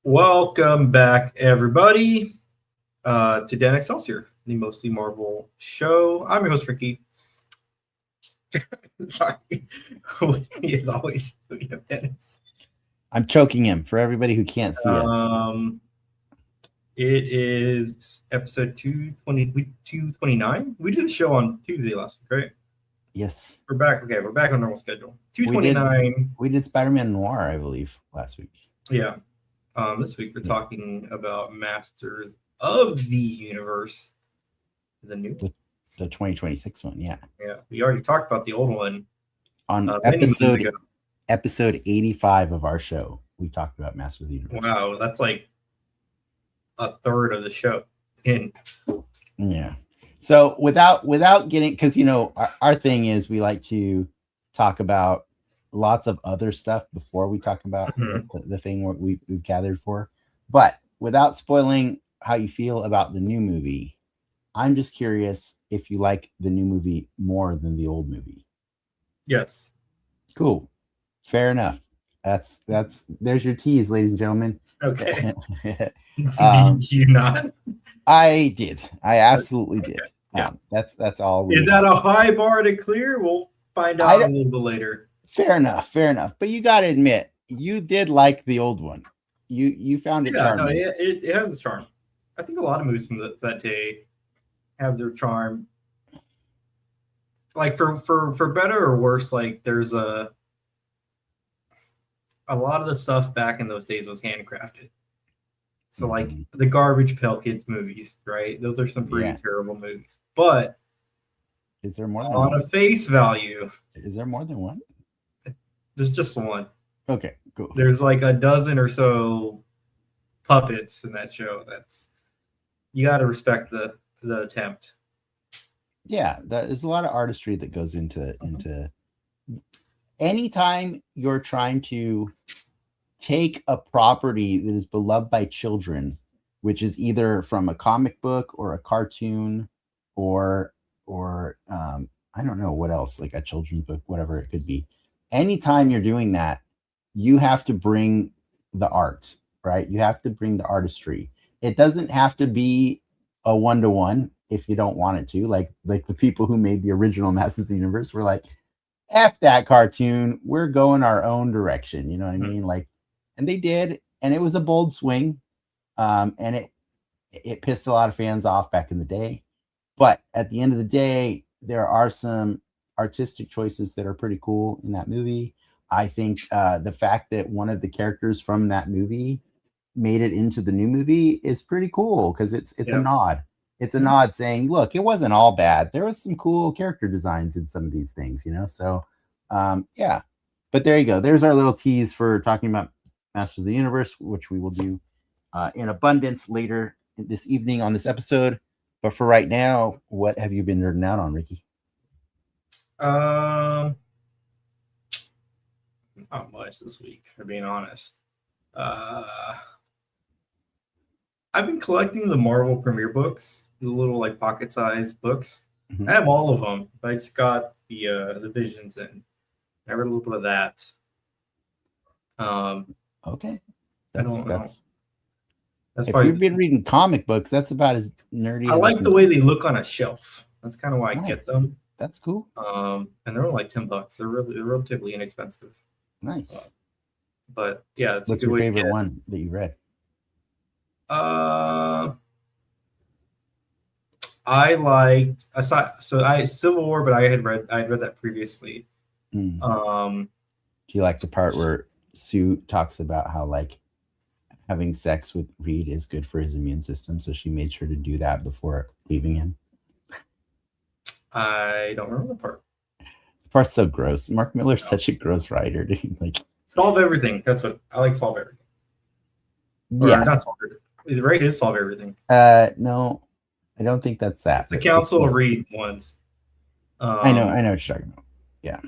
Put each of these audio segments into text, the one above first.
Welcome back, everybody, to Dan Excelsior, the Mostly Marvel show. I'm your host, Ricky. Sorry. As always, we have Dennis. I'm choking him for everybody who can't see us. It is episode 229. We did a show on Tuesday last week, right? Yes. We're back. Okay, we're back on normal schedule. 229. We did Spider-Man Noir, I believe, last week. Yeah. This week we're talking about Masters of the Universe, the new the 2026 one. Yeah. We already talked about the old one on episode 85 of our show. We talked about Masters of the Universe. Wow, that's like a third of the show in. Yeah. So without getting, because our thing is we like to talk about lots of other stuff before we talk about the thing we've gathered for, but without spoiling how you feel about the new movie, I'm just curious if you like the new movie more than the old movie. Yes. Cool. Fair enough. There's your tease, ladies and gentlemen. Okay. Did you not? I did. I absolutely did. Yeah. That's all. Is that a high bar to clear? We'll find out a little bit later. Fair enough. But you got to admit, you did like the old one. You found it charming. No, it has its charm. I think a lot of movies from that day have their charm. Like for better or worse, like there's a lot of the stuff back in those days was handcrafted. So like the Garbage Pail Kids movies, right? Those are some pretty terrible movies. But is there more than on one? A face value? Is there more than one? There's just one. Okay, cool. There's like a dozen or so puppets in that show. You got to respect the attempt. Yeah, there's a lot of artistry that goes into anytime you're trying to take a property that is beloved by children, which is either from a comic book or a cartoon or I don't know what else, like a children's book, whatever it could be. Anytime you're doing that, you have to bring the art, right? You have to bring the artistry. It doesn't have to be a 1-to-1 if you don't want it to. Like the people who made the original Masters of the Universe were like, F that cartoon, we're going our own direction. You know what I mean? Like, and they did, and it was a bold swing. And it pissed a lot of fans off back in the day. But at the end of the day, there are some artistic choices that are pretty cool in that movie. I think the fact that one of the characters from that movie made it into the new movie is pretty cool because it's a nod. It's a nod saying, look, it wasn't all bad. There was some cool character designs in some of these things, So, yeah. But there you go. There's our little tease for talking about Masters of the Universe, which we will do in abundance later this evening on this episode. But for right now, what have you been nerding out on, Ricky? Not much this week, for being honest. I've been collecting the Marvel premiere books, the little like pocket-sized books. I have all of them. But I just got the Visions and I read a little bit of that. Okay, that's if you've been reading comic books, that's about as nerdy. I like the way they look on a shelf. That's kind of why I get them. That's cool. And they're only like $10. They're relatively inexpensive. Nice. But yeah, what's your favorite one that you read? I liked Civil War, but I had read that previously. Do you like the part where Sue talks about how like having sex with Reed is good for his immune system, so she made sure to do that before leaving him? I don't remember the part. The part's so gross. Mark Miller's such a gross writer, dude. Like Solve Everything. That's what I like. Solve Everything. Yes. Not Solve Everything. Is it right? It is Solve Everything. No, I don't think that's that. It's the Council of Reed ones. I know what you're talking about. Yeah.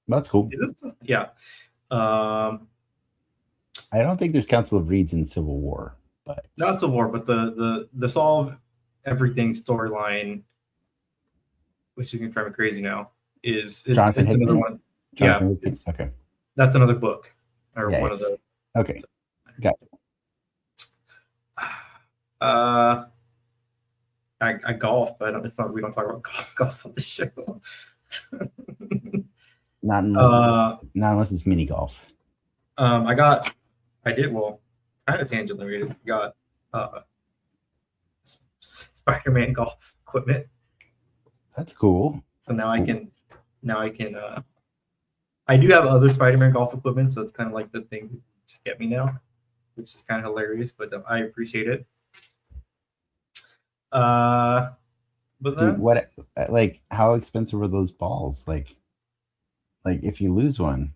That's cool. Yeah. I don't think there's Council of Reeds in Civil War, but not Civil War, but the Solve Everything storyline, which is gonna drive me crazy now, is Jonathan Hickman? Another one. Jonathan Hickman. Okay. That's another book. Or one of the Okay. So, Got it. I golf, but it's not. We don't talk about golf on the show. Not unless it's mini golf. I did well, kind of tangentially related. Got Spider-Man golf equipment. That's cool. So now I can I do have other Spider-Man golf equipment, so it's kind of like the thing just get me now, which is kind of hilarious, but I appreciate it. But dude, what, like, how expensive are those balls? Like if you lose one.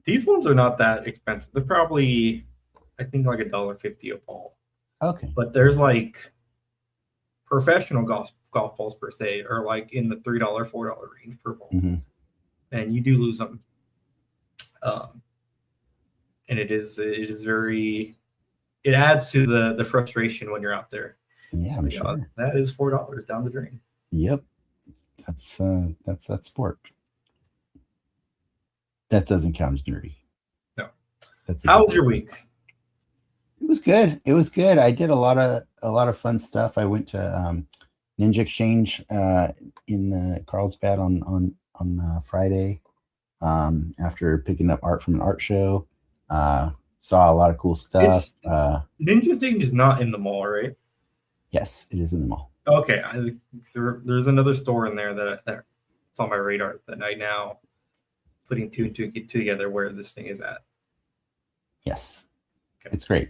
These ones are not that expensive. They're probably, I think, like $1.50 a ball. Okay. But there's like professional golf balls per se are like in the $3, $4 range per ball, and you do lose them. And it is very. It adds to the frustration when you're out there. Yeah, I'm sure. That is $4 down the drain. Yep, that's that sport. That doesn't count as nerdy. No. How was your week? It was good. It was good. I did a lot of fun stuff. I went to Ninja Exchange in Carlsbad on Friday after picking up art from an art show. Saw a lot of cool stuff. Ninja Exchange is not in the mall, right? Yes, it is in the mall. Okay, there's another store in there that's on my radar that I now putting two and two together where this thing is at. Yes, okay. It's great.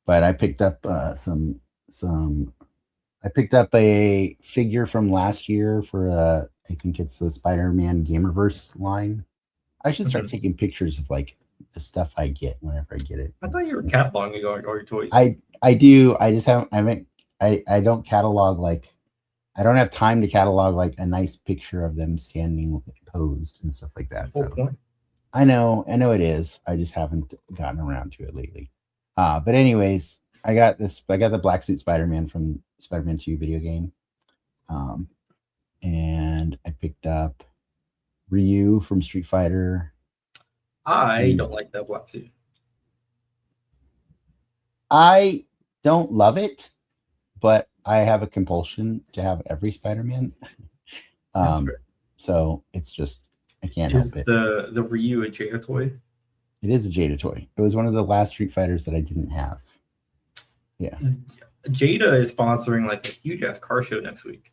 But I picked up some. I picked up a figure from last year for I think it's the Spider-Man Gamerverse line. I should start taking pictures of like the stuff I get whenever I get it. I thought you were cataloging all your toys. I do. I just haven't. I don't catalog, like, I don't have time to catalog like a nice picture of them standing posed and stuff like that. That's the whole point. I know it is. I just haven't gotten around to it lately. But anyways, I got the black suit Spider-Man from Spider-Man 2 video game. And I picked up Ryu from Street Fighter. I don't like that black suit. I don't love it, but I have a compulsion to have every Spider-Man. So it's just, I can't help it. The Ryu a Jada toy? It is a Jada toy. It was one of the last Street Fighters that I didn't have. Yeah. Jada is sponsoring like a huge ass car show next week.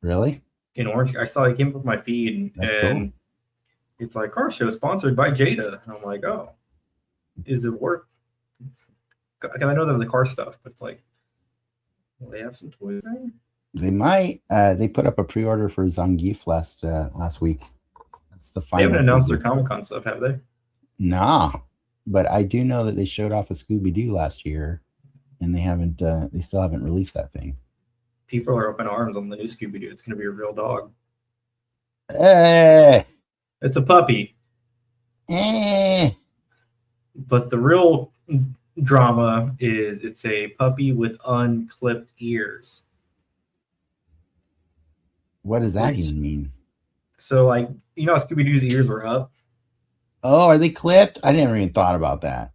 Really? In Orange. I saw it came up with my feed, That's and cool. It's like car show sponsored by Jada. And I'm like, oh, is it worth? Because I know they have the car stuff, but it's like, will they have some toys there? They might. They put up a pre-order for Zangief last week. That's the final. They haven't announced their Comic-Con stuff, have they? Nah, but I do know that they showed off a Scooby-Doo last year, and they haven't. They still haven't released that thing. People are up in arms on the new Scooby-Doo. It's going to be a real dog. It's a puppy. But the real drama is it's a puppy with unclipped ears. What does that even mean? So, like, you know how Scooby-Doo's ears were up? Oh, are they clipped? I never even thought about that.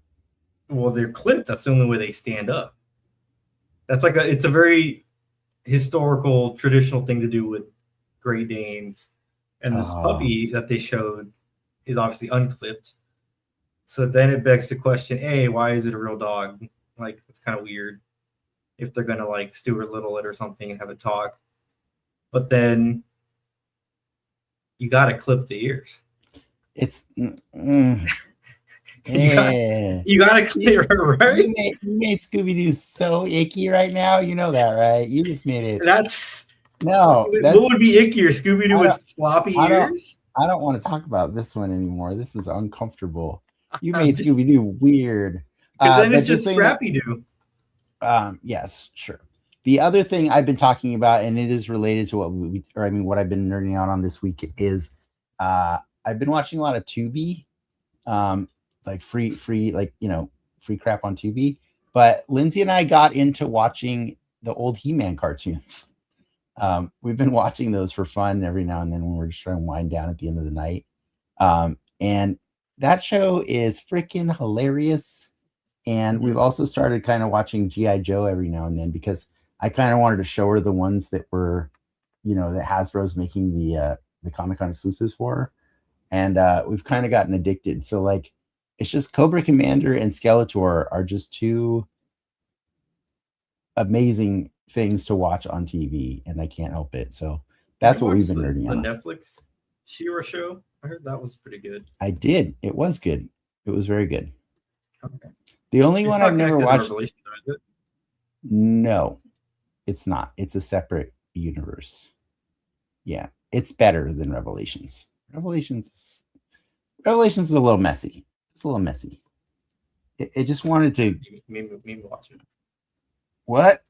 Well, they're clipped. That's the only way they stand up. That's like it's a very historical, traditional thing to do with Great Danes. And this puppy that they showed is obviously unclipped. So then it begs the question, A, why is it a real dog? Like, it's kind of weird if they're going to, like, Stuart Little it or something and have it talk. But then you got to clip the ears. It's... You got to clip it, right? You made Scooby-Doo so icky right now. You know that, right? You just made it... What would be ickier, Scooby-Doo with floppy ears? I don't want to talk about this one anymore. This is uncomfortable. You made Scooby-Doo weird. Because then it's just Scrappy-Doo. Yes, sure. The other thing I've been talking about, and it is related to what I've been nerding out on this week, is I've been watching a lot of Tubi, like free, like, you know, free crap on Tubi. But Lindsay and I got into watching the old He-Man cartoons. We've been watching those for fun every now and then when we're just trying to wind down at the end of the night. And that show is freaking hilarious. And we've also started kind of watching G.I. Joe every now and then because I kind of wanted to show her the ones that were, that Hasbro's making the Comic-Con exclusives for. And we've kind of gotten addicted. So like, it's just Cobra Commander and Skeletor are just two amazing things to watch on TV, and I can't help it. So that's what we've been nerding on. The Netflix She-Ra show, I heard that was pretty good. I did. It was good. It was very good. Okay. The only one I've never watched. Is it? No, it's not. It's a separate universe. Yeah, it's better than Revelations. Revelations is a little messy. It's a little messy. It just wanted to. Me watch it. What?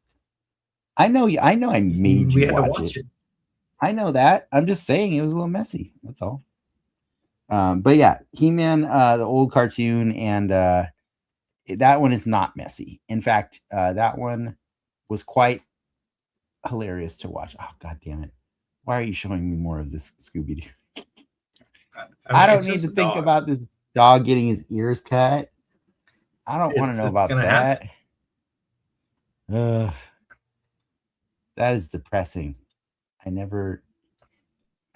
I know. I made you watch it. I know that. I'm just saying it was a little messy. That's all. But yeah, He-Man, the old cartoon, and that one is not messy. In fact, that one was quite hilarious to watch. Oh, God damn it. Why are you showing me more of this Scooby-Doo? I don't need to think about this dog getting his ears cut. I don't want to know about that. That is depressing. I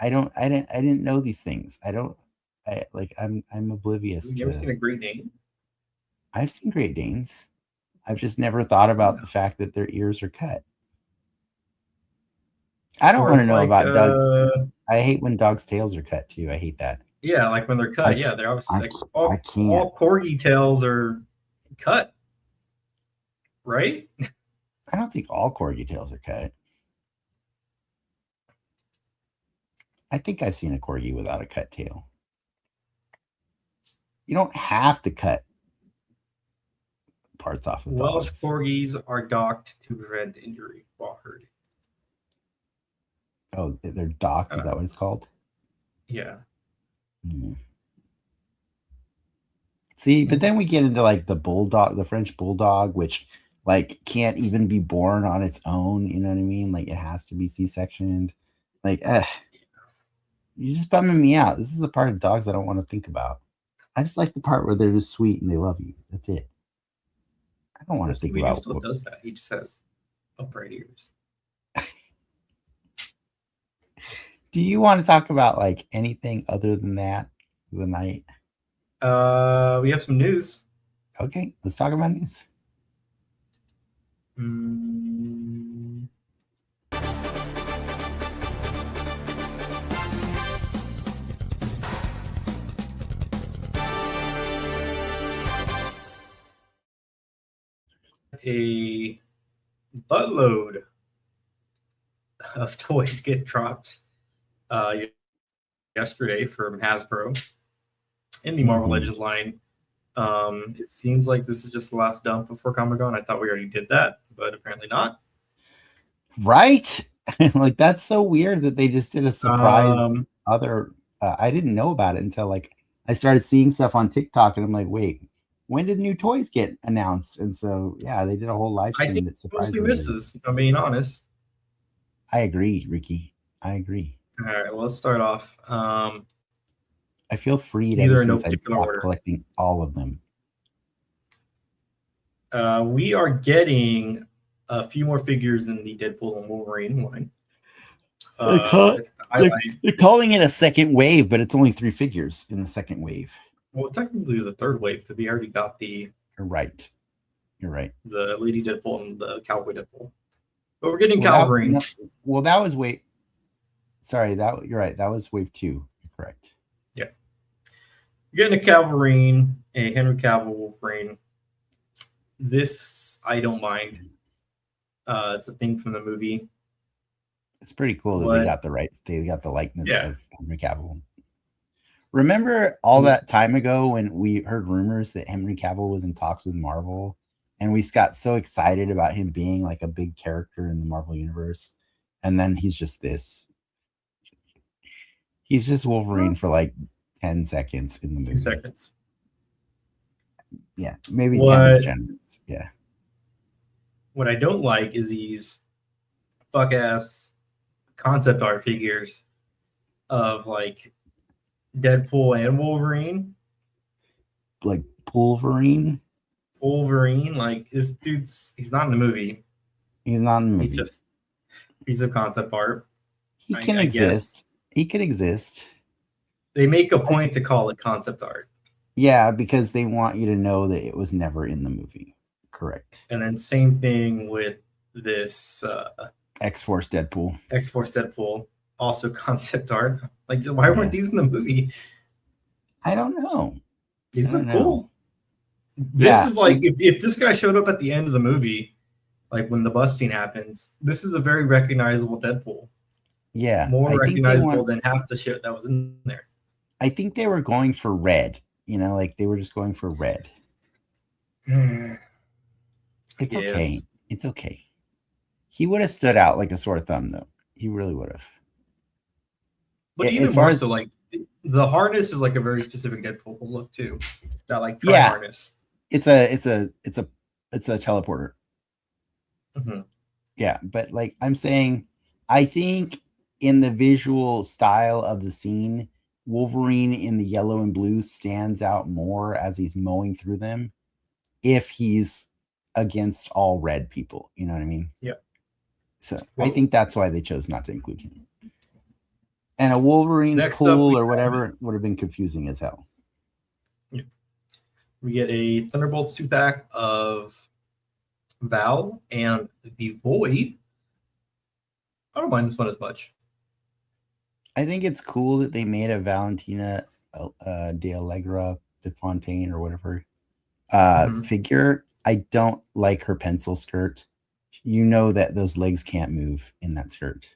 didn't know these things. I'm oblivious. Have you ever seen a Great Dane? I've seen Great Danes. I've just never thought about the fact that their ears are cut. I don't want to know about dogs. I hate when dogs' tails are cut too. I hate that. Yeah, like when they're cut. They're obviously all corgi tails are cut, right? I don't think all corgi tails are cut. I think I've seen a corgi without a cut tail. You don't have to cut parts off of Welsh dogs. corgis are docked to prevent injury while herding. Oh, they're docked? Is that what it's called? Yeah. See, but then we get into like the bulldog, the French bulldog, which like can't even be born on its own. You know what I mean? Like it has to be C-sectioned. Like, you're just bumming me out. This is the part of dogs I don't want to think about. I just like the part where they're just sweet and they love you. That's it. I don't want to think about. Still does that. He just has upright ears. Do you want to talk about like anything other than that for the night? We have some news. Okay, let's talk about news. A buttload of toys get dropped yesterday from Hasbro in the Marvel Legends line. It seems like this is just the last dump before Comic-Con. I thought we already did that, but apparently not. Right? Like that's so weird that they just did a surprise I didn't know about it until like I started seeing stuff on TikTok and I'm like, wait, when did new toys get announced? And so yeah, they did a whole live stream that surprised me. Mostly misses, if I'm being honest. I agree, Ricky. I agree. All right, well, let's start off. I feel freed ever since I stopped collecting all of them. We are getting a few more figures in the Deadpool and Wolverine line. They're calling it a second wave, but it's only 3 figures in the second wave. Well, technically it's a third wave because we already got the. You're right. The Lady Deadpool and the Cowboy Deadpool. But we're getting Calvary. That was wave. Sorry, you're right. That was wave 2. You're correct. Yeah. You're getting a Calvary, a Henry Cavill Wolverine. This I don't mind. It's a thing from the movie. It's pretty cool that they got the rights. They got the likeness of Henry Cavill. Remember all that time ago when we heard rumors that Henry Cavill was in talks with Marvel, and we got so excited about him being like a big character in the Marvel universe, and then he's just this. He's just Wolverine for like 10 seconds in the movie. 2 seconds. Yeah, maybe 10 is generous. Yeah. What I don't like is these fuck-ass concept art figures of like Deadpool and Wolverine like Wolverine. Wolverine, like this dude's—he's not in the movie. He's not in the movie. He's just piece of concept art. He can exist. He could exist. They make a point to call it concept art. Yeah, because they want you to know that it was never in the movie. Correct. And then same thing with this X-Force Deadpool. X-Force Deadpool, also concept art. Like, why weren't these in the movie? I don't know. These are cool. This is like, if this guy showed up at the end of the movie, like when the bus scene happens, this is a very recognizable Deadpool. Yeah. More recognizable than half the shit that was in there. I think they were going for red. You know, like they were just going for red. It's okay. It's okay. He would have stood out like a sore thumb, though. He really would have. But even more so, like the harness is like a very specific Deadpool look too. That like harness. It's a teleporter. Mm-hmm. Yeah, but like I'm saying, I think in the visual style of the scene, Wolverine in the yellow and blue stands out more as he's mowing through them if he's against all red people. You know what I mean? Yeah. So I think that's why they chose not to include him. And a Wolverine cool or whatever would have been confusing as hell. Yeah. We get a Thunderbolts 2-pack of Val and the Void. I don't mind this one as much. I think it's cool that they made a Valentina de Allegra de Fontaine or whatever figure. I don't like her pencil skirt. You know that those legs can't move in that skirt.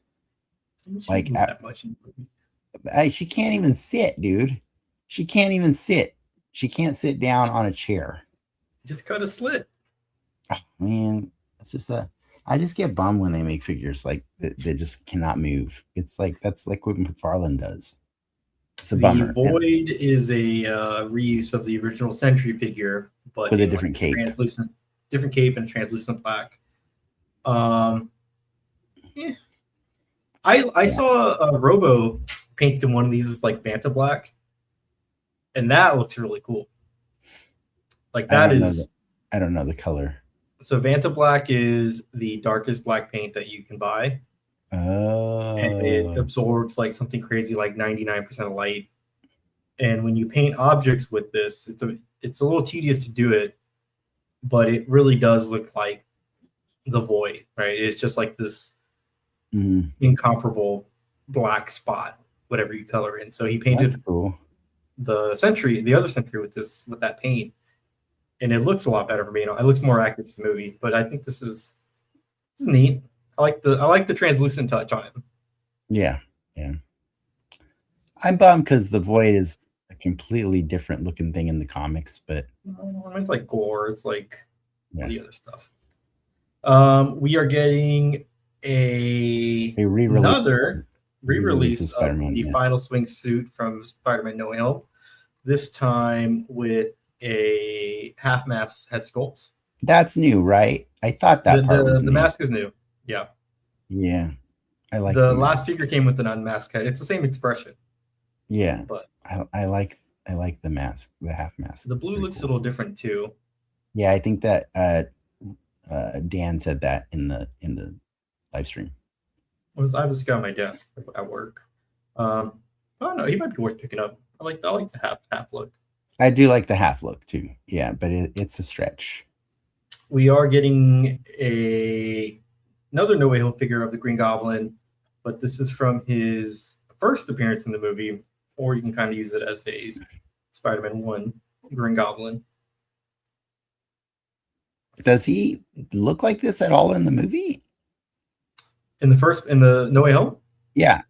Like that much. She can't even sit, dude. She can't even sit. She can't sit down on a chair. Just cut a slit. Oh, man, it's just I just get bummed when they make figures like that just cannot move. It's like that's like what McFarlane does. It's a bummer. The Void is a reuse of the original Sentry figure, but with a different cape, different cape and translucent black. I saw a Robo painted one of these with like Vanta black, and that looks really cool. Like that I don't know the color. So Vanta black is the darkest black paint that you can buy. Oh. And it absorbs like something crazy like 99% of light. And when you paint objects with this, it's a little tedious to do it, but it really does look like the Void, right? It's just like this incomparable black spot, whatever you color in. So he painted the other Sentry with that paint. And it looks a lot better for me. It looks more accurate to the movie, but I think this is neat. I like the translucent touch on it. Yeah. I'm bummed because the Void is a completely different looking thing in the comics, but it's like gore. It's like the other stuff. We are getting another re-release of the Final Swing suit from Spider-Man No Way Home. This time with a half mask head sculpt. That's new, right? I thought that part was new. The mask is new. Yeah. Yeah. I like the last figure came with an unmasked head. It's the same expression. Yeah. But I like the mask, the half mask. The blue looks a little different too. Yeah, I think that Dan said that in the live stream. I have this guy on my desk at work. I don't know, he might be worth picking up. I like the half look. I do like the half look too. Yeah, but it's a stretch. We are getting another No Way Home figure of the Green Goblin, but this is from his first appearance in the movie, or you can kind of use it as a Spider-Man 1 Green Goblin. Does he look like this at all in the movie? In the No Way Home? Yeah.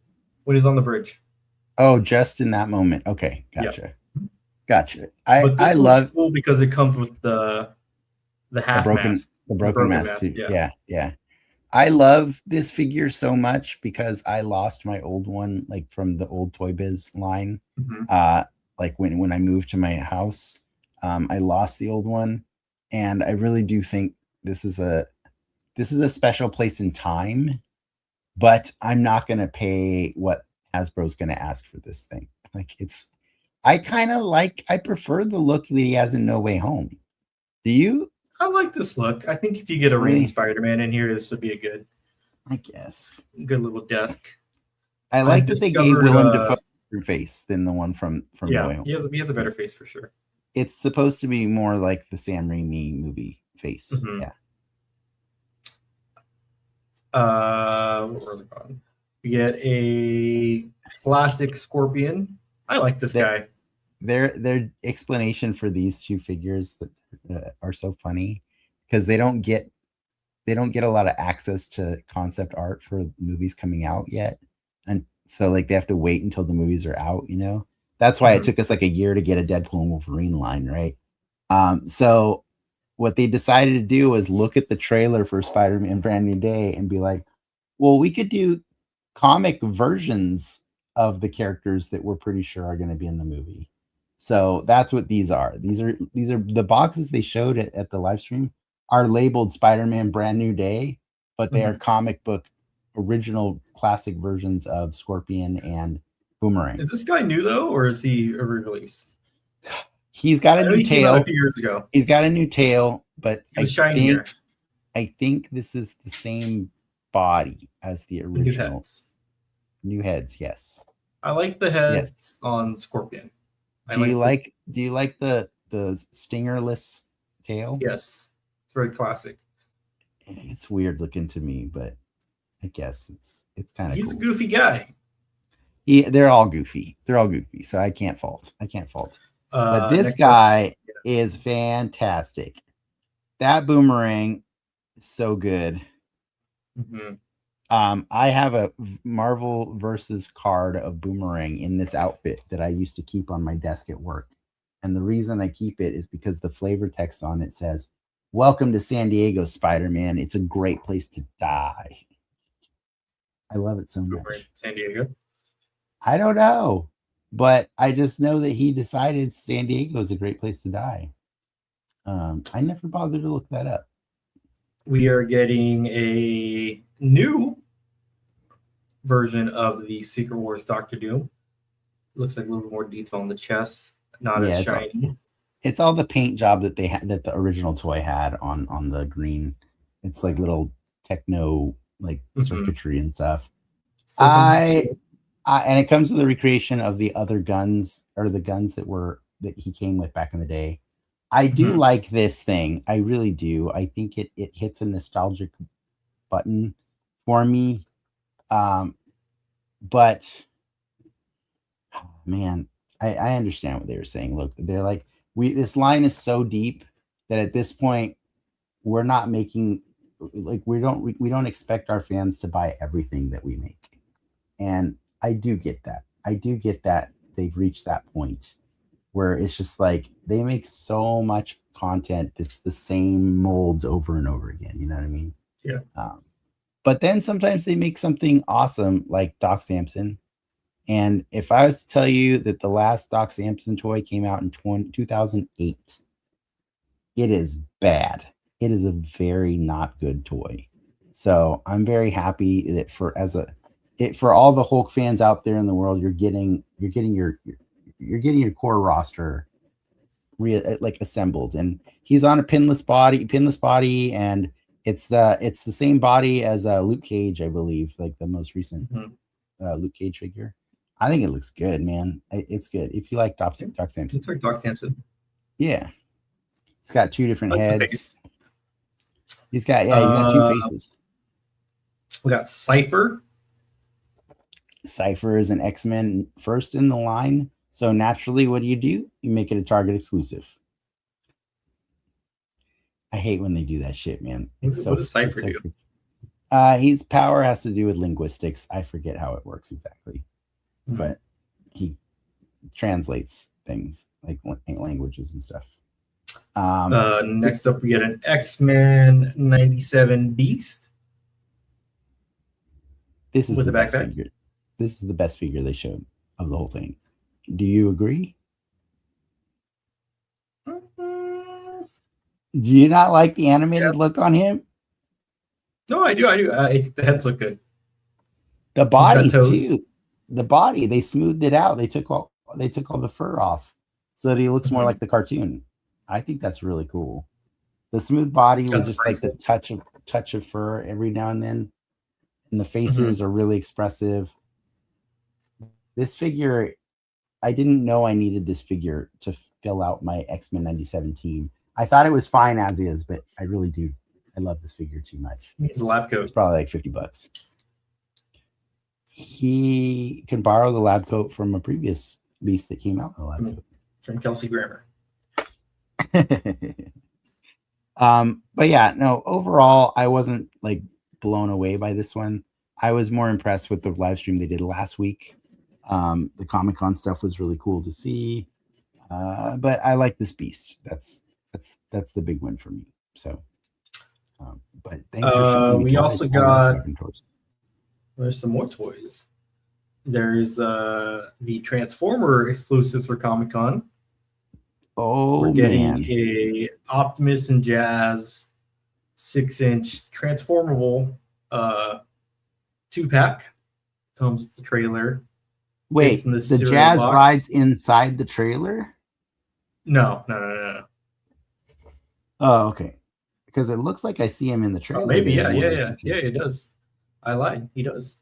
When he's on the bridge. Oh, just in that moment. Okay, gotcha. Yep. Gotcha. I love cool because it comes with the broken mask too. Yeah. I love this figure so much because I lost my old one, like from the old Toy Biz line. Like when I moved to my house, I lost the old one, and I really do think this is a special place in time. But I'm not going to pay what Hasbro's going to ask for this thing. Like I prefer the look that he has in No Way Home. Do you? I like this look. I think if you get a reigning Spider-Man in here, this would be a good, I guess, good little desk. I like that they gave Willem Dafoe a different face than the one from No Way Home. He has a better face for sure. It's supposed to be more like the Sam Raimi movie face. Mm-hmm. Yeah. What was it called? We get a classic Scorpion. I like this guy. Their explanation for these two figures that are so funny because they don't get a lot of access to concept art for movies coming out yet, and so like they have to wait until the movies are out. You know, that's why it took us like a year to get a Deadpool and Wolverine line, right? So what they decided to do was look at the trailer for Spider-Man Brand New Day and be like, well, we could do comic versions of the characters that we're pretty sure are going to be in the movie. So that's what these are. These are the boxes they showed at the live stream are labeled Spider-Man Brand New Day, but they are comic book original classic versions of Scorpion and Boomerang. Is this guy new though, or is he a re-release? He's got a new tail. A few years ago. He's got a new tail, but I think this is the same body as the original. New heads, yes. I like the heads on Scorpion. Do you like the stingerless tail? Yes. It's very classic. It's weird looking to me, but I guess it's kind of He's a goofy guy. They're all goofy. So I can't fault. But this guy is fantastic. That Boomerang is so good. Mm-hmm. I have a Marvel versus card of Boomerang in this outfit that I used to keep on my desk at work. And the reason I keep it is because the flavor text on it says, "Welcome to San Diego, Spider-Man. It's a great place to die." I love it so much. San Diego? I don't know, but I just know that he decided San Diego is a great place to die. I never bothered to look that up. We are getting a new version of the Secret Wars Doctor Doom. Looks like a little more detail on the chest, not as shiny. It's all the paint job that they had, that the original toy had on the green. It's like little techno like circuitry and stuff. And it comes with the recreation of the other guns, or the guns that he came with back in the day. I do like this thing. I really do. I think it hits a nostalgic button for me. But man, I understand what they were saying. Look, they're like, this line is so deep that at this point we're not making, like, we don't expect our fans to buy everything that we make. And I do get that. They've reached that point where it's just like they make so much content that's the same molds over and over again. You know what I mean? Yeah. But then sometimes they make something awesome like Doc Samson. And if I was to tell you that the last Doc Samson toy came out in 2008, it is bad. It is a very not good toy. So I'm very happy that for all the Hulk fans out there in the world, you're getting your core roster like assembled, and he's on a pinless body, and it's the same body as Luke Cage, I believe, like the most recent Luke Cage figure. I think it looks good, man. It's good if you like Doc Samson. It's like Doc Samson. Yeah, he's got two different heads. He's got two faces. We got Cypher. Cypher is an X-Men first in the line. So naturally, what do? You make it a Target exclusive. I hate when they do that shit, man. What does Cypher do? His power has to do with linguistics. I forget how it works exactly. But he translates things like languages and stuff. Next up, we get an X-Men 97 Beast. This is the best figure. This is the best figure they showed of the whole thing. Do you agree? Do you not like the animated look on him? No, I do. I think the heads look good. The body too. The body, they smoothed it out. They took all they took all the fur off so that he looks more like the cartoon. I think that's really cool. The smooth body with just like the touch of fur every now and then, and the faces are really expressive. This figure, I didn't know I needed this figure to fill out my X-Men 97 team. I thought it was fine as is, but I really do. I love this figure too much. He's a lab coat. It's probably like $50. He can borrow the lab coat from a previous beast that came out in the lab coat. From Kelsey Grammer. But yeah, no, overall, I wasn't like blown away by this one. I was more impressed with the live stream they did last week. The Comic-Con stuff was really cool to see. But I like this beast. That's the big win for me. So, but thanks for showing me. We also got. There's some more toys. There's the Transformer exclusive for Comic-Con. Oh, we're getting a Optimus and Jazz 6-inch transformable 2-pack. Comes with the trailer. Wait, the Jazz box. Rides inside the trailer? No. Oh, okay. Because it looks like I see him in the trailer. Oh, maybe, yeah, it does. I lied. He does.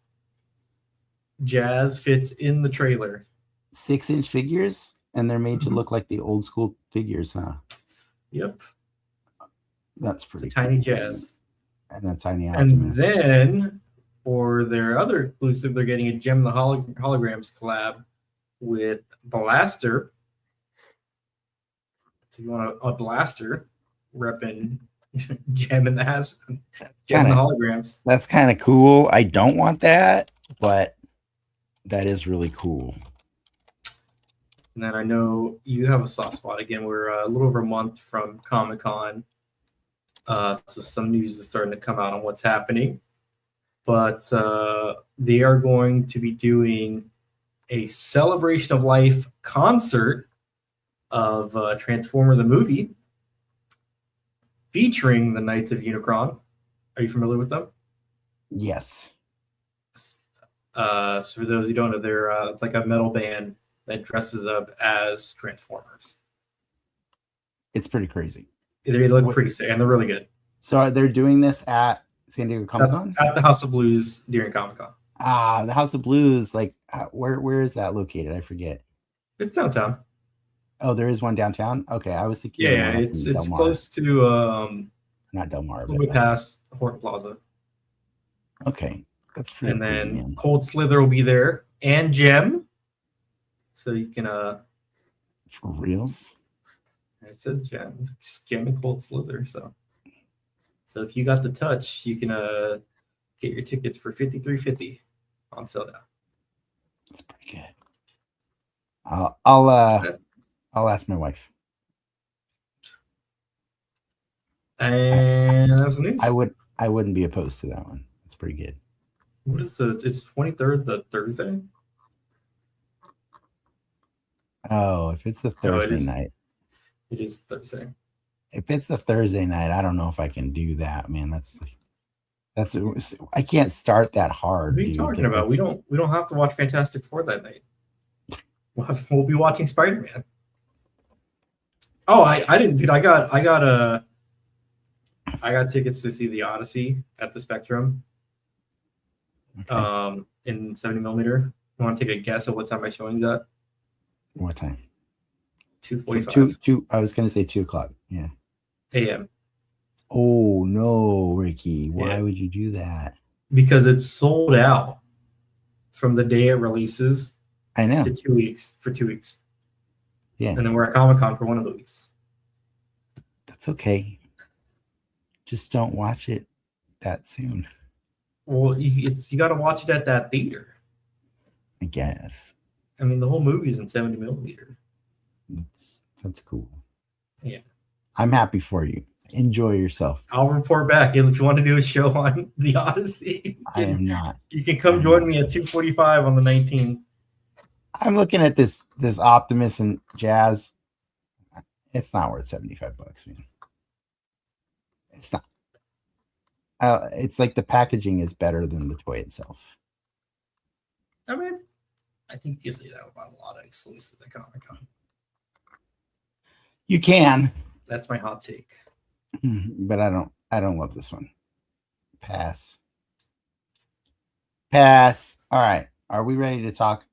Jazz fits in the trailer. 6-inch figures, and they're made to look like the old school figures, huh? Yep. That's pretty cool. Tiny Jazz. And that tiny Optimus. And then for their other exclusive, they're getting a Gem the Holograms collab with Blaster. So you want a Blaster repping Gem in the Gem the Holograms. That's kind of cool. I don't want that, but that is really cool. And then I know you have a soft spot again. We're a little over a month from Comic-Con. So some news is starting to come out on what's happening. But they are going to be doing a celebration of life concert of Transformer the movie featuring the Knights of Unicron. Are you familiar with them? Yes. So for those who don't know, they're it's like a metal band that dresses up as Transformers. It's pretty crazy. They look pretty sick, and they're really good. So they're doing this at San Diego Comic-Con? At the House of Blues during Comic-Con. The House of Blues, like where is that located? I forget. It's downtown. Oh, there is one downtown? Okay, I was thinking. Yeah, it's close to not Del Mar, a little bit past Horton Plaza. Okay, that's pretty. And then Cold Slither will be there, and Gem. So you can for reals. It says Gem and Cold Slither. So if you got the touch, you can get your tickets for $53.50 on sale now. That's pretty good. I'll ask my wife. And that's the news. I wouldn't be opposed to that one. That's pretty good. What is it's 23rd, the Thursday? Oh, if it's the Thursday night. It is Thursday. If it's the Thursday night, I don't know if I can do that, man. That's I can't start that hard. What are you talking about? We don't have to watch Fantastic Four that night. We'll be watching Spider-Man. Oh, I didn't, dude. I got tickets to see the Odyssey at the Spectrum. Okay. In 70mm. You want to take a guess at what time my showing's at? What time? 2:45. Two. I was gonna say 2:00. Yeah. A.M. Oh no, Ricky! Why would you do that? Because it's sold out from the day it releases. I know. To 2 weeks for 2 weeks. Yeah. And then we're at Comic-Con for one of the weeks. That's okay. Just don't watch it that soon. Well, you got to watch it at that theater. I guess. I mean, the whole movie's in 70mm. That's cool. Yeah. I'm happy for you. Enjoy yourself. I'll report back if you want to do a show on the Odyssey. I am not. You can come join me at 2:45 on the 19th. I'm looking at this Optimus and Jazz. It's not worth $75, man. It's not. It's like the packaging is better than the toy itself. I mean, I think you can say that about a lot of exclusives at Comic-Con. You can. That's my hot take. But I don't love this one. Pass. All right. Are we ready to talk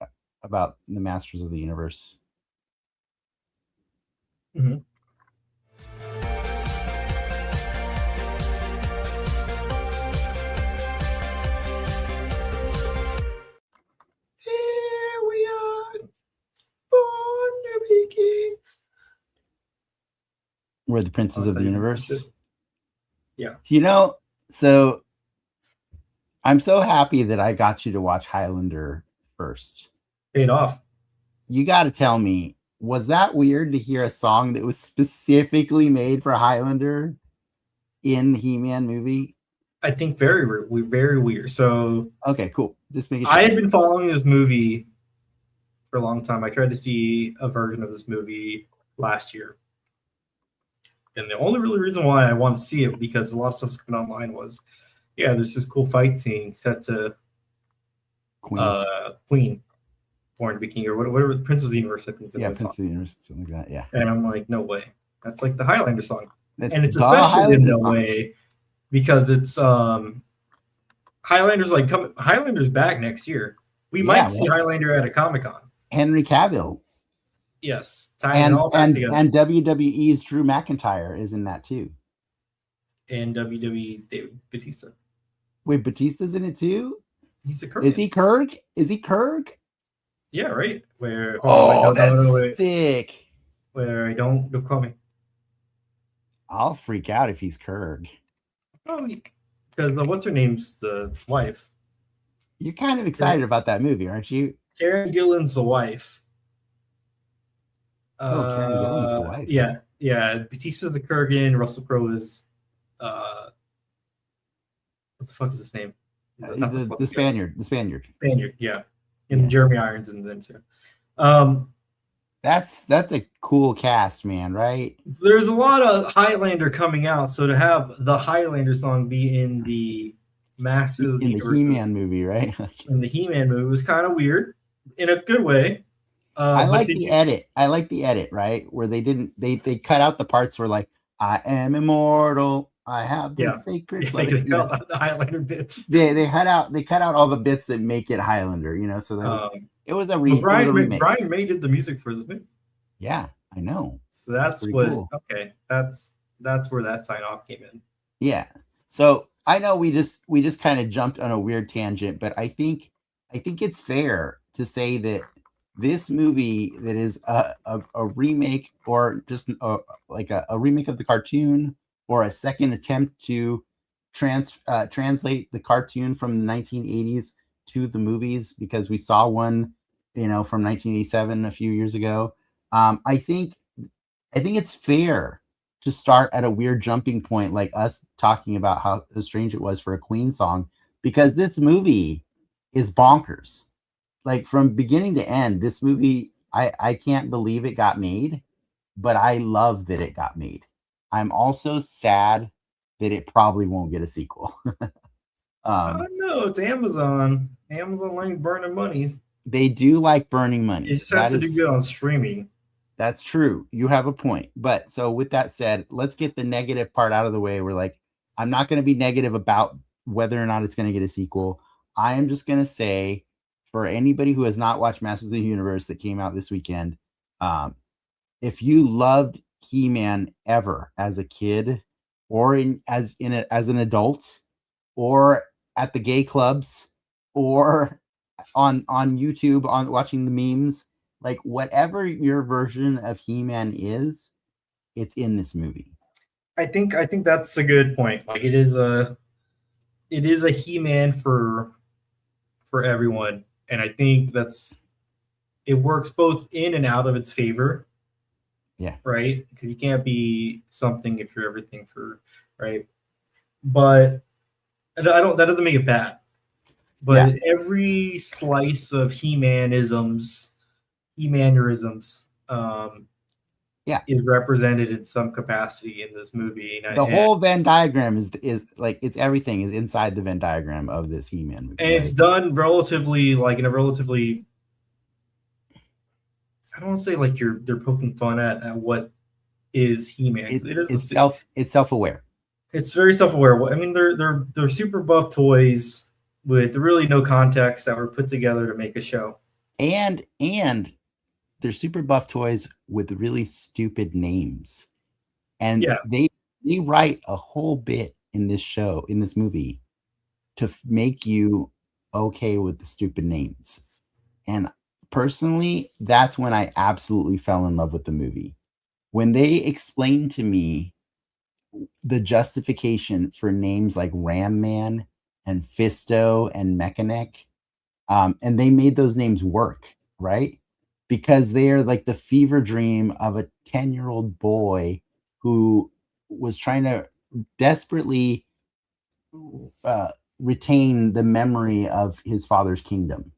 about the Masters of the Universe? Mm-hmm. Here we are, born to be kings. We're the princes of the universe. Yeah. So I'm so happy that I got you to watch Highlander first. Paid off. You got to tell me, was that weird to hear a song that was specifically made for Highlander in the He-Man movie? I think very weird. So okay, cool. Just making sure. I had been following this movie for a long time. I tried to see a version of this movie last year. And the only really reason why I wanted to see it, because a lot of stuff's coming online, was there's this cool fight scene set to Queen, Born to be King, or whatever, Prince of the Universe, I think. Prince of the Universe, something like that. Yeah. And I'm like, no way. That's like the Highlander song. And it's especially in no way because it's Highlander's back next year. We might see Highlander at a Comic-Con. Henry Cavill. Yes. And WWE's Drew McIntyre is in that too. And WWE's David Bautista. Wait, Bautista's in it too? He's the Kirk. Is he Kirk? Yeah, right. That's sick. Where don't call me. I'll freak out if he's Kirk. Oh, because what's her name's the wife. You're kind of excited about that movie, aren't you? Karen Gillan's the wife. Karen Gillan's the wife. Yeah. Bautista's the Kurgan. Russell Crowe is what the fuck is his name? The Spaniard. The Spaniard. Yeah. And Jeremy Irons in them too. That's a cool cast, man, right? There's a lot of Highlander coming out, so to have the Highlander song be in the Masters in the He-Man movie, right? In the He-Man movie was kind of weird, in a good way. I like the edit, right? Where they cut out the parts where like, I am immortal, I have the sacred. They cut out the Highlander bits. They cut out all the bits that make it Highlander, So that was it was a remix. Brian May did the music for this movie. Yeah, I know. So that's what. Cool. Okay, that's where that sign off came in. Yeah. So I know we just kind of jumped on a weird tangent, but I think it's fair to say that this movie that is a remake or just a remake of the cartoon or a second attempt to translate the cartoon from the 1980s to the movies, because we saw one, from 1987 a few years ago. I think it's fair to start at a weird jumping point, like us talking about how strange it was for a Queen song, because this movie is bonkers. Like from beginning to end, this movie, I can't believe it got made, but I love that it got made. I'm also sad that it probably won't get a sequel. No, it's Amazon. Amazon likes burning monies. They do like burning money. It just has to do good on streaming. That's true. You have a point. But so with that said, let's get the negative part out of the way. We're like, I'm not going to be negative about whether or not it's going to get a sequel. I am just going to say, for anybody who has not watched Masters of the Universe that came out this weekend, if you loved He-Man ever as a kid, or as an adult, or at the gay clubs, or on YouTube, on watching the memes, like whatever your version of He-Man is, it's in this movie. I think that's a good point. Like it is a He-Man for everyone. And I think it works both in and out of its favor. Yeah. Right? Because you can't be something if you're everything right? But that doesn't make it bad. But every slice of He-Manerisms, is represented in some capacity in this movie. The whole Venn diagram is like, it's everything is inside the Venn diagram of this He-Man movie. And it's done relatively, like in a relatively I don't want to say like they're poking fun at what is He-Man. It is It's self-aware. It's very self-aware. I mean, they're super buff toys with really no context that were put together to make a show. And they're super buff toys with really stupid names. And they write a whole bit in this movie to make you okay with the stupid names. And personally, that's when I absolutely fell in love with the movie. When they explained to me the justification for names like Ram Man and Fisto and Mechanic, and they made those names work, right? Because they are like the fever dream of a 10-year-old boy who was trying to desperately retain the memory of his father's kingdom.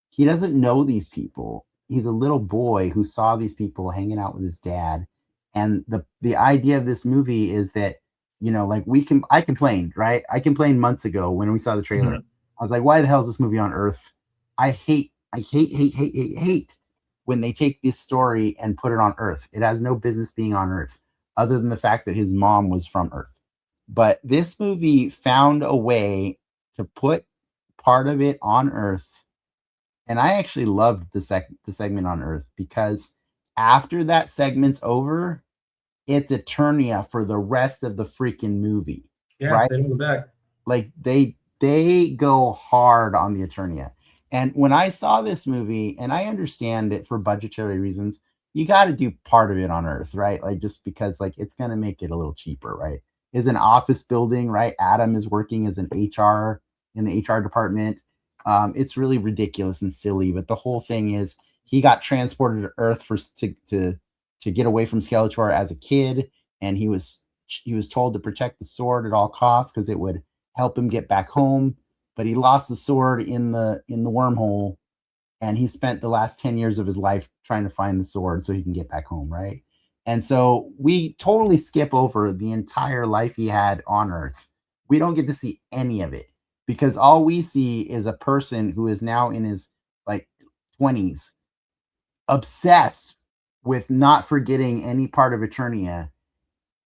He doesn't know these people. He's a little boy who saw these people hanging out with his dad. And the idea of this movie is that, like I complained, right? I complained months ago when we saw the trailer. Mm-hmm. I was like, why the hell is this movie on Earth? I hate when they take this story and put it on Earth. It has no business being on Earth, other than the fact that his mom was from Earth. But this movie found a way to put part of it on Earth. And I actually loved the segment on Earth, because after that segment's over, it's Eternia for the rest of the freaking movie. Yeah, right? They don't go back. Like they go hard on the Eternia. And when I saw this movie, and I understand that for budgetary reasons, you got to do part of it on Earth, right? Like, just because like it's going to make it a little cheaper, right? Is an office building, right? Adam is working as an HR in the HR department. It's really ridiculous and silly, but the whole thing is he got transported to Earth to get away from Skeletor as a kid, and he was told to protect the sword at all costs because it would help him get back home. But he lost the sword in the wormhole, and he spent the last 10 years of his life trying to find the sword so he can get back home, right? And so we totally skip over the entire life he had on Earth. We don't get to see any of it, because all we see is a person who is now in his like 20s, obsessed with not forgetting any part of Eternia,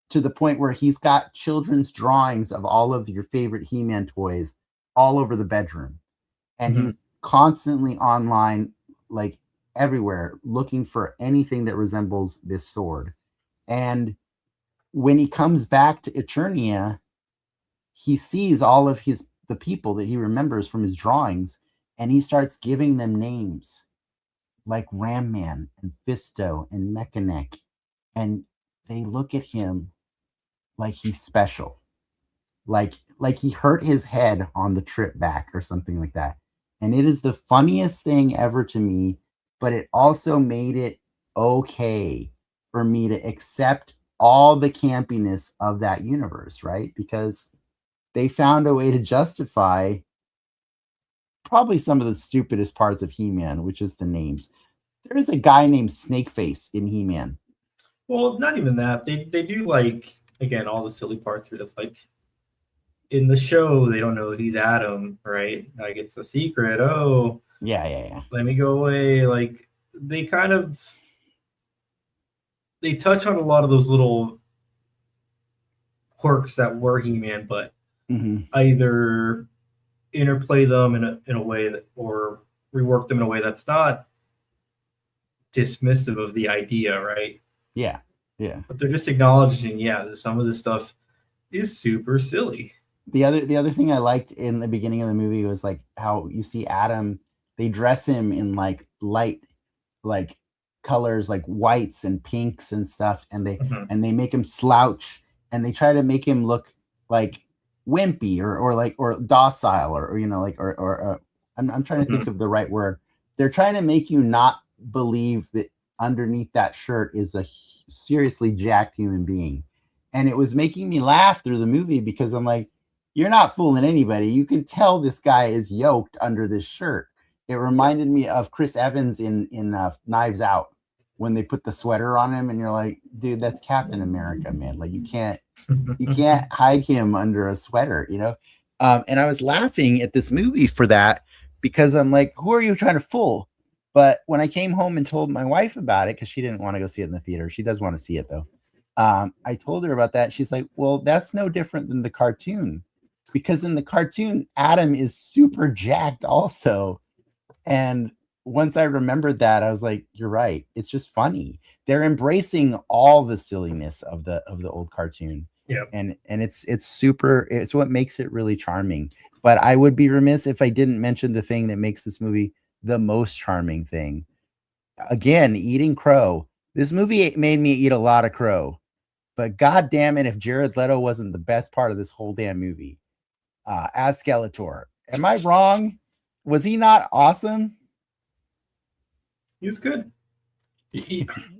to the point where he's got children's drawings of all of your favorite He-Man toys all over the bedroom. And he's constantly online, like everywhere, looking for anything that resembles this sword. And when he comes back to Eternia, he sees all of the people that he remembers from his drawings, and he starts giving them names like Ram Man and Fisto and Mechanic. And they look at him like he's special. Like he hurt his head on the trip back or something like that. And it is the funniest thing ever to me, but it also made it okay for me to accept all the campiness of that universe, right? Because they found a way to justify probably some of the stupidest parts of He-Man, which is the names. There is a guy named Snakeface in He-Man. Well, not even that. They do, like, again, all the silly parts of it. It's like, in the show, they don't know he's Adam, right? Like, it's a secret. Oh, yeah. Let me go away. Like, they touch on a lot of those little quirks that were He-Man, but either interplay them in a way that, or rework them in a way that's not dismissive of the idea, right? Yeah. But they're just acknowledging, some of this stuff is super silly. The other thing I liked in the beginning of the movie was like how you see Adam, they dress him in like light, like colors, like whites and pinks and stuff, and they make him slouch, and they try to make him look like wimpy or docile or I'm trying to think of the right word. They're trying to make you not believe that underneath that shirt is a seriously jacked human being. And it was making me laugh through the movie, because I'm like, you're not fooling anybody. You can tell this guy is yoked under this shirt. It reminded me of Chris Evans in Knives Out, when they put the sweater on him, and you're like, dude, that's Captain America, man. Like, you can't hide him under a sweater, And I was laughing at this movie for that, because I'm like, who are you trying to fool? But when I came home and told my wife about it, because she didn't want to go see it in the theater, she does want to see it though. I told her about that. She's like, well, that's no different than the cartoon, because in the cartoon, Adam is super jacked also. And once I remembered that, I was like, you're right. It's just funny. They're embracing all the silliness of the old cartoon. Yeah. And it's super, it's what makes it really charming. But I would be remiss if I didn't mention the thing that makes this movie the most charming thing. Again, eating crow. This movie made me eat a lot of crow. But god damn it, if Jared Leto wasn't the best part of this whole damn movie. As Skeletor. Am I wrong? Was he not awesome? He was good.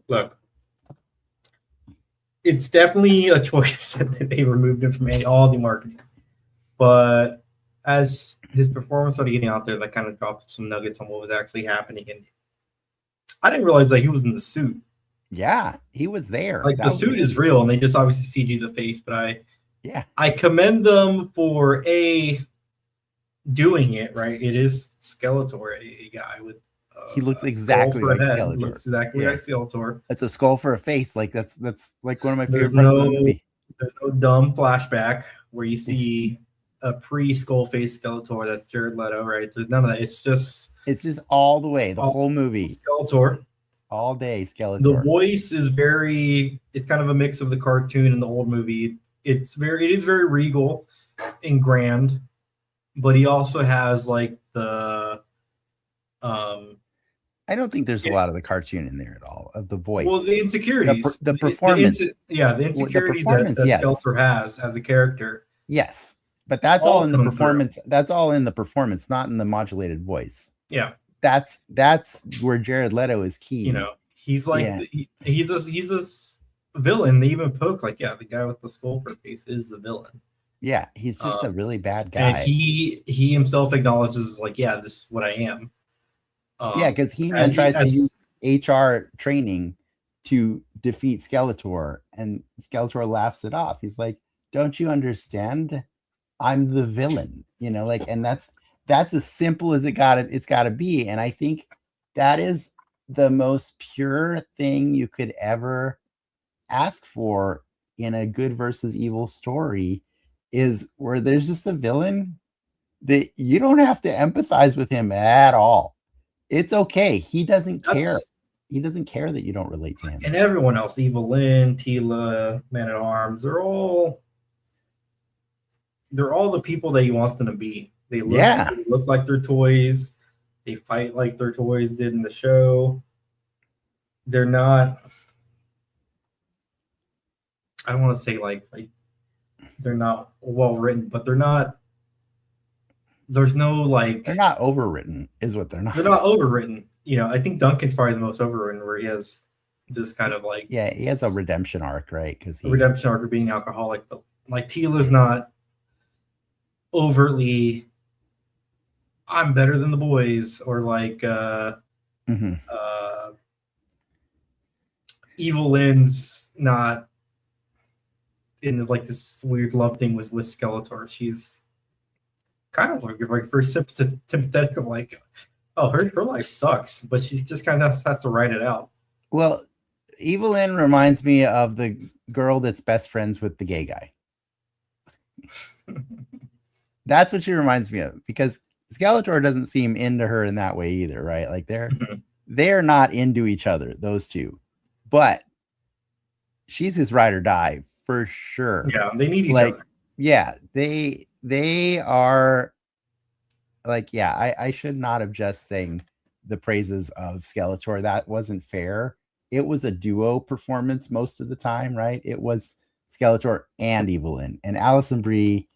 Look, it's definitely a choice that they removed him from all the marketing. But as his performance started getting out there, that kind of dropped some nuggets on what was actually happening. And I didn't realize that he was in the suit. Yeah, he was there. Like, the suit is real, and they just obviously CG'd the face. But I commend them for doing it right. It is Skeletor, a guy with he looks exactly like Skeletor. He looks exactly like Skeletor. It's a skull for a face. Like that's like one of my favorite parts of the movie. There's no dumb flashback where you see a pre-skull face Skeletor. That's Jared Leto, right? There's none of that. It's just all the way, the whole movie. Skeletor. All day Skeletor. The voice is it's kind of a mix of the cartoon and the old movie. It is very regal and grand, but he also has like the I don't think there's a lot of the cartoon in there at all, of the voice. Well, the insecurities, the performance, the insecurities that Skeletor has as a character. Yes, but that's all in the performance. That's all in the performance, not in the modulated voice. Yeah, that's where Jared Leto is key. You know, he's like he's a villain. They even poke like, the guy with the skull for face is the villain. Yeah, he's just a really bad guy. And he himself acknowledges like, this is what I am. Because He-Man tries to use HR training to defeat Skeletor, and Skeletor laughs it off. He's like, "Don't you understand? I'm the villain." You know, like, and that's as simple as it's gotta be. And I think that is the most pure thing you could ever ask for in a good versus evil story, is where there's just a villain that you don't have to empathize with him at all. It's okay. He doesn't care. He doesn't care that you don't relate to him. And everyone else, Evil Lynn, Tila, Man at Arms, they're all the people that you want them to be. They look like their toys. They fight like their toys did in the show. They're not. I don't want to say like they're not well written, but they're not. There's no like. They're not overwritten, is what they're not. They're not overwritten. You know, I think Duncan's probably the most overwritten, where he has this kind of like. Yeah, he has a redemption arc, right? Because redemption arc of being alcoholic. But like Tila's not overtly. I'm better than the boys, or like. Evil Lynn's not in like this weird love thing with Skeletor. She's kind of like very sympathetic of like, oh, her life sucks, but she just kind of has to write it out. Well, Evil Lynn reminds me of the girl that's best friends with the gay guy. That's what she reminds me of, because Skeletor doesn't seem into her in that way either, right? Like they're not into each other, those two. But she's his ride or die for sure. Yeah, they need each other. Yeah, they are like, I should not have just sang the praises of Skeletor. That wasn't fair. It was a duo performance most of the time, right? It was Skeletor and Evil Lynn, and Alison Brie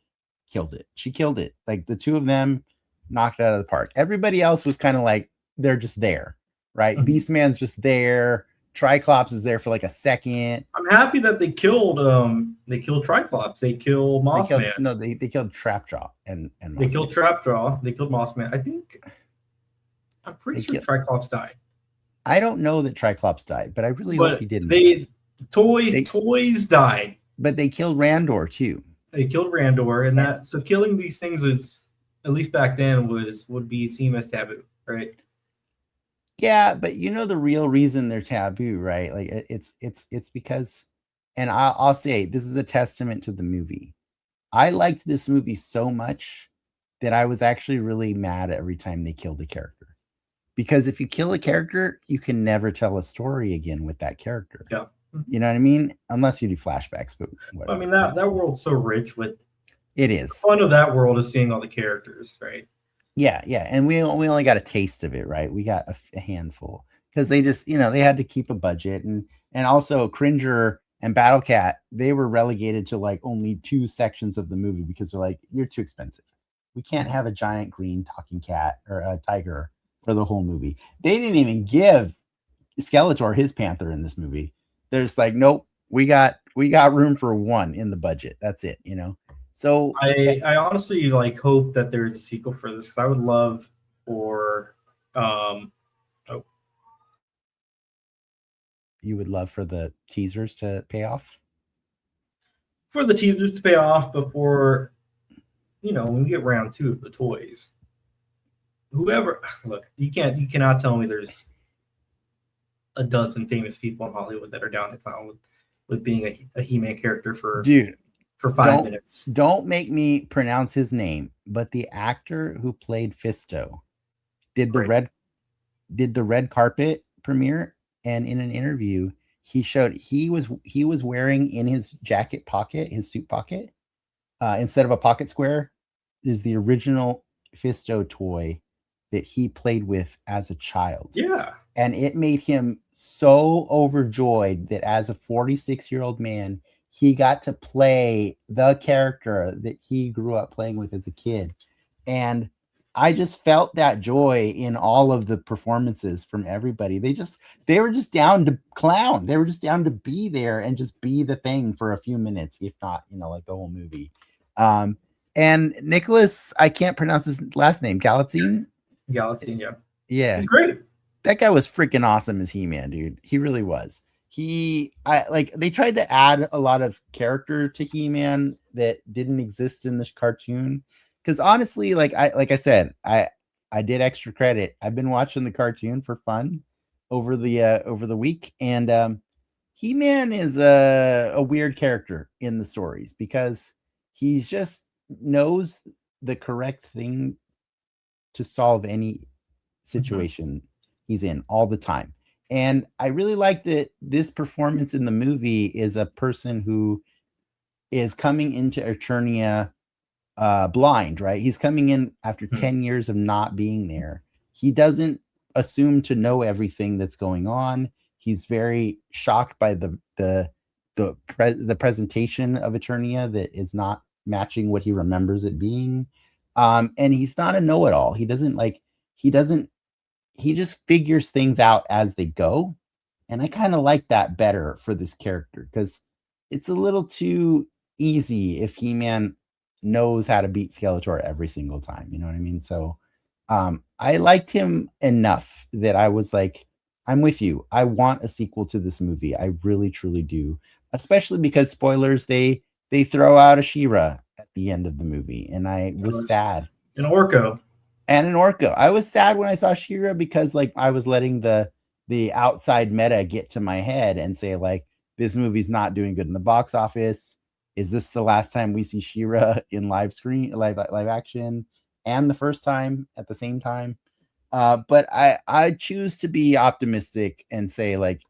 killed it. She killed it. Like, the two of them knocked it out of the park. Everybody else was kind of like, they're just there, right? Beastman's just there. Triclops is there for like a second. I'm happy that they killed Triclops. They killed Mossman. They killed Trapjaw and they killed Trapjaw. They killed Mossman. I'm pretty sure Triclops died. I don't know that Triclops died, but I really hope he didn't. Toys died. But they killed Randor too. They killed Randor, and so killing these things was, at least back then, would be seen as taboo, right? Yeah, but you know the real reason they're taboo, right? Like it's because, and I'll say this is a testament to the movie. I liked this movie so much that I was actually really mad every time they killed a character. Because if you kill a character, you can never tell a story again with that character. Yeah. You know what I mean? Unless you do flashbacks, but whatever. I mean, that world's so rich with. It is. The fun of that world is seeing all the characters, right? Yeah, and we only got a taste of it, right? We got a handful because they just, they had to keep a budget, and also Cringer and Battle Cat, they were relegated to like only 2 sections of the movie because they're like, you're too expensive. We can't have a giant green talking cat or a tiger for the whole movie. They didn't even give Skeletor his panther in this movie. There's like, nope, we got room for 1 in the budget. That's it, So I honestly like hope that there's a sequel for this, because I would love for you would love for the teasers to pay off? For the teasers to pay off before, when we get round 2 of the toys. Whoever, look, you cannot tell me there's a dozen famous people in Hollywood that are down to clown with being a He-Man character for 5 minutes. Don't make me pronounce his name, but the actor who played Fisto did the red carpet premiere, and in an interview he showed he was wearing in his jacket pocket, his suit pocket, instead of a pocket square, is the original Fisto toy that he played with as a child. Yeah. And it made him so overjoyed that as a 46-year-old man, he got to play the character that he grew up playing with as a kid. And I just felt that joy in all of the performances from everybody. They were just down to clown. They were just down to be there and just be the thing for a few minutes, if not, like the whole movie. And Nicholas, I can't pronounce his last name, Galitzine, yeah. Yeah. He's great. That guy was freaking awesome as He-Man, dude. He really was. They tried to add a lot of character to He-Man that didn't exist in this cartoon. Because honestly, like I said, I did extra credit. I've been watching the cartoon for fun over the week, and He-Man is a weird character in the stories because he's just knows the correct thing to solve any situation he's in all the time. And I really like that this performance in the movie is a person who is coming into Eternia blind, right? He's coming in after 10 years of not being there. He doesn't assume to know everything that's going on. He's very shocked by the presentation of Eternia that is not matching what he remembers it being. And he's not a know-it-all. He just figures things out as they go. And I kind of like that better for this character because it's a little too easy if He-Man knows how to beat Skeletor every single time. You know what I mean? So I liked him enough that I was like, I'm with you. I want a sequel to this movie. I really, truly do. Especially because, spoilers, they throw out a She-Ra at the end of the movie. And I was sad. An Orko. I was sad when I saw She-Ra because like I was letting the outside meta get to my head and say like, this movie's not doing good in the box office. Is this the last time we see She-Ra in live action and the first time at the same time? But I choose to be optimistic and say like,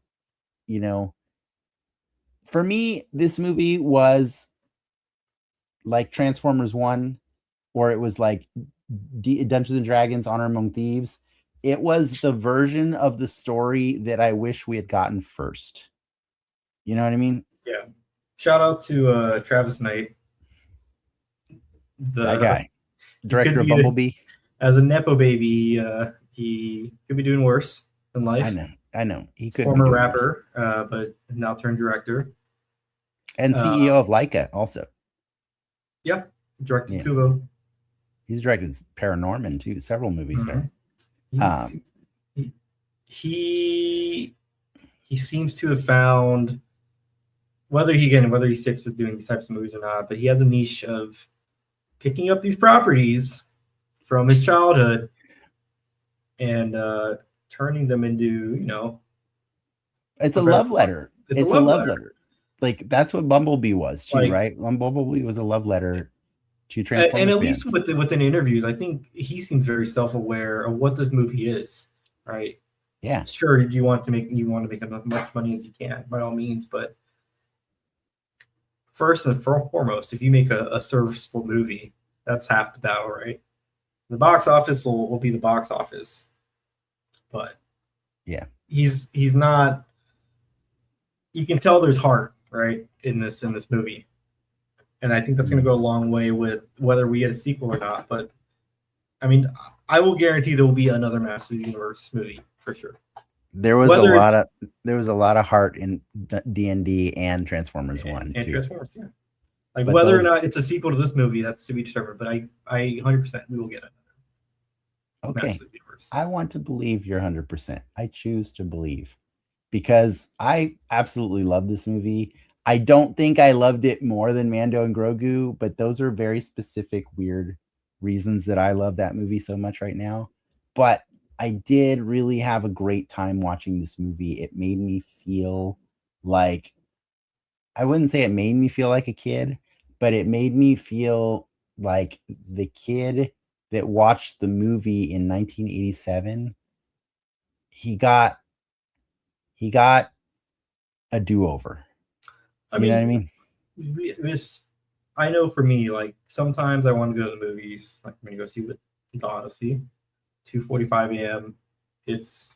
for me, this movie was like Transformers 1, or it was like Dungeons and Dragons Honor Among Thieves. It was the version of the story that I wish we had gotten first. You know what I mean? Yeah. Shout out to Travis Knight. That guy. Director of Bumblebee. As a Nepo baby, he could be doing worse in life. I know. He could former rapper, but now turned director. And CEO of Leica also. Yeah. Directed Kubo. He's directed Paranorman too, several movies there. He seems to have found, whether he sticks with doing these types of movies or not, but he has a niche of picking up these properties from his childhood and turning them into, it's a love letter. It's a love letter. Like that's what Bumblebee was too, Like, right? Bumblebee was a love letter to and Transformers at least fans. within interviews, I think he seems very self-aware of what this movie is, right? Yeah. Sure, you want to make as much money as you can, by all means, but first and foremost, if you make a serviceable movie, that's half the battle, right? The box office will be the box office, but yeah, he's not. You can tell there's heart, right, in this movie, and I think that's going to go a long way with whether we get a sequel or not. But I mean, I will guarantee there will be another Masters of the Universe movie for sure. There was a lot of heart in D&D and Transformers 1 and too. Transformers, yeah. Like, but whether or not it's a sequel to this movie, that's to be determined. But I 100% we will get it. Okay, I want to believe you're 100%. I choose to believe, because I absolutely love this movie. I don't think I loved it more than Mando and Grogu, but those are very specific, weird reasons that I love that movie so much right now. But I did really have a great time watching this movie. It made me feel like, I wouldn't say it made me feel like a kid, but it made me feel like the kid that watched the movie in 1987. He got a do-over. You know what I mean? I know for me, like, sometimes I want to go to the movies. Like, I'm going to go see The Odyssey, 2:45 a.m. It's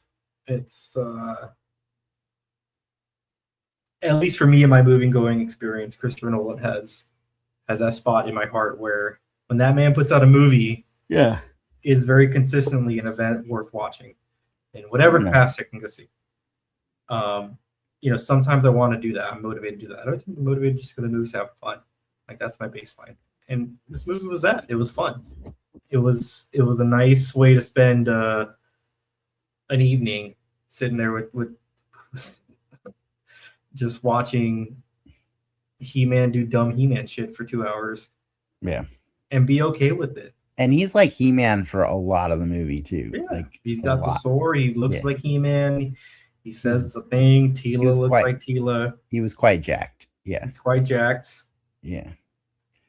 at least for me in my movie-going experience, Christopher Nolan has that spot in my heart where when that man puts out a movie, is very consistently an event worth watching in whatever capacity I can go see. Sometimes I want to do that. I'm motivated to do that. I think I'm motivated just to go to the movies to have fun. Like, that's my baseline. And this movie was that. It was fun. It was a nice way to spend an evening sitting there with just watching He-Man do dumb He-Man shit for 2 hours. Yeah. And be okay with it. And he's like He-Man for a lot of the movie too. Yeah. Like, he's got the sword. He looks like He-Man. He says the thing. Tila looks like Tila. He was quite jacked. Yeah. It's quite jacked. Yeah.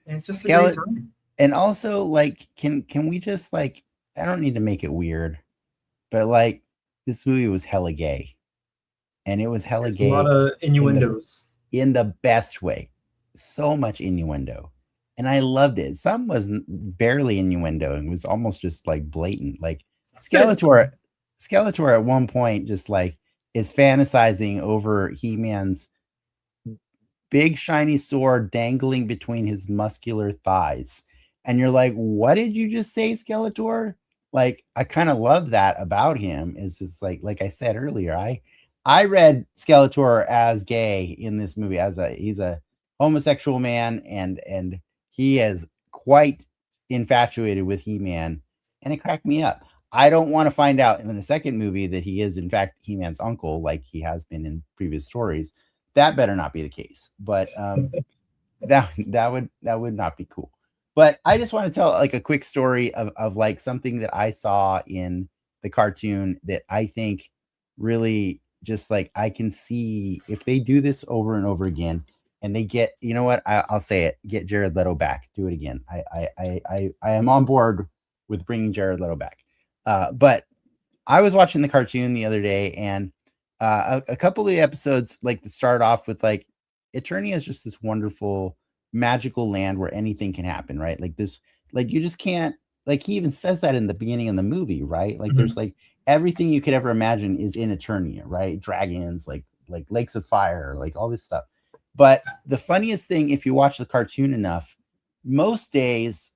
And it's just a great time. And also, like, can we just, like, I don't need to make it weird, but like, this movie was hella gay. And it was hella gay. A lot of innuendos. In the best way. So much innuendo. And I loved it. Some was barely innuendo and was almost just like blatant. Like Skeletor at one point just like is fantasizing over He-Man's big shiny sword dangling between his muscular thighs. And you're like, what did you just say, Skeletor? Like, I kind of love that about him. Is it's like I said earlier, I read Skeletor as gay in this movie, he's a homosexual man, and he is quite infatuated with He-Man, and it cracked me up. I don't want to find out in the second movie that he is in fact He-Man's uncle, like he has been in previous stories. That better not be the case. But that would not be cool. But I just want to tell like a quick story of like something that I saw in the cartoon that I think really just like I can see if they do this over and over again and they get, you know what, I'll say it, get Jared Leto back, do it again. I am on board with bringing Jared Leto back. But I was watching the cartoon the other day, and a couple of the episodes like to start off with like Eternia is just this wonderful magical land where anything can happen, right? Like there's like you just can't, like he even says that in the beginning of the movie, right? Like there's like everything you could ever imagine is in Eternia, right? Dragons, like lakes of fire, like all this stuff. But the funniest thing, if you watch the cartoon enough, most days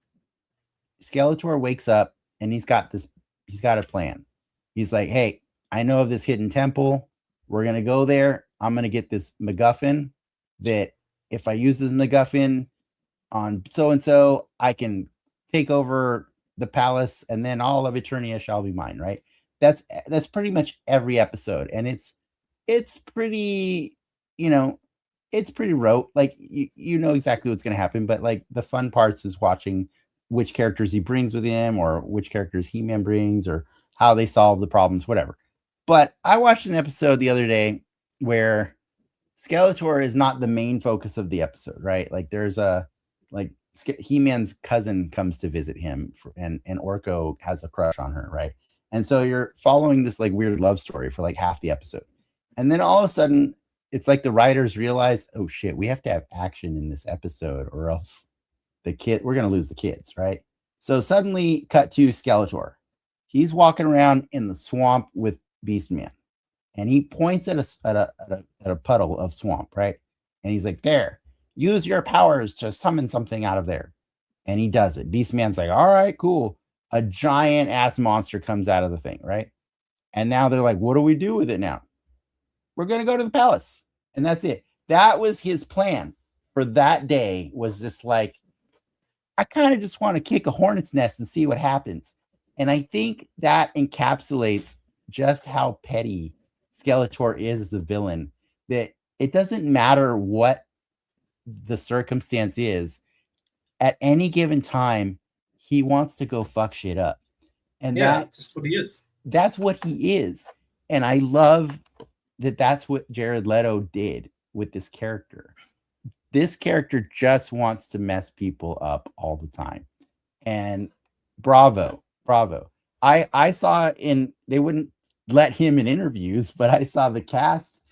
Skeletor wakes up and he's got a plan. He's like, hey, I know of this hidden temple. We're going to go there. I'm going to get this MacGuffin that if I use this MacGuffin on so-and-so, I can take over the palace and then all of Eternia shall be mine, right? That's pretty much every episode. And it's pretty, it's pretty rote. Like you know exactly what's going to happen, but like the fun parts is watching which characters he brings with him or which characters He-Man brings or how they solve the problems, whatever. But I watched an episode the other day where Skeletor is not the main focus of the episode, right? Like there's a like He-Man's cousin comes to visit him, and Orko has a crush on her, right? And so you're following this like weird love story for like half the episode, and then all of a sudden it's like the writers realize, oh shit, we have to have action in this episode, or else we're gonna lose the kids, right? So suddenly, cut to Skeletor. He's walking around in the swamp with Beastman, and he points at a puddle of swamp, right? And he's like, "There, use your powers to summon something out of there." And he does it. Beastman's like, "All right, cool." A giant ass monster comes out of the thing, right? And now they're like, "What do we do with it now?" We're gonna go to the palace, and that's it. That was his plan for that day. Was just like, I kind of just want to kick a hornet's nest and see what happens. And I think that encapsulates just how petty Skeletor is as a villain, that it doesn't matter what the circumstance is. At any given time, he wants to go fuck shit up. And that's just what he is. That's what he is. And I love that that's what Jared Leto did with this character. This character just wants to mess people up all the time. And bravo. I saw they wouldn't let him in interviews, but I saw the cast,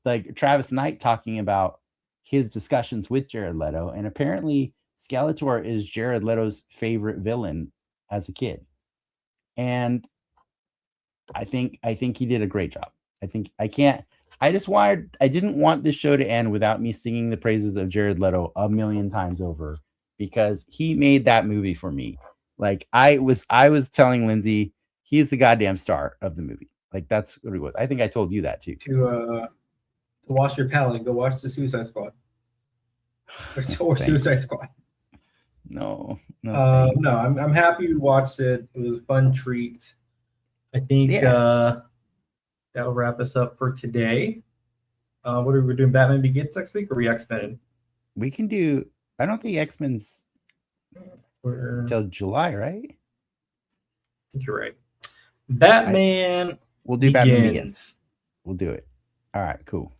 like Travis Knight, talking about his discussions with Jared Leto. And apparently Skeletor is Jared Leto's favorite villain as a kid. And I think he did a great job. I didn't want this show to end without me singing the praises of Jared Leto a million times over, because he made that movie for me. Like I was telling Lindsay, he's the goddamn star of the movie. Like that's what it was. I think I told you that too. To wash your palate, go watch the Suicide Squad. Or Suicide Squad. No. I'm happy we watched it. It was a fun treat. I think that'll wrap us up for today. What are we doing? Batman Begins next week, or are we X-Men? We can do. I don't think X-Men's till July, right? I think you're right. Batman. We'll do Batman Begins. We'll do it. All right, cool.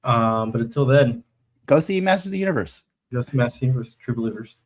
But until then, go see Masters of the Universe. Go see Masters of the Universe. True Believers.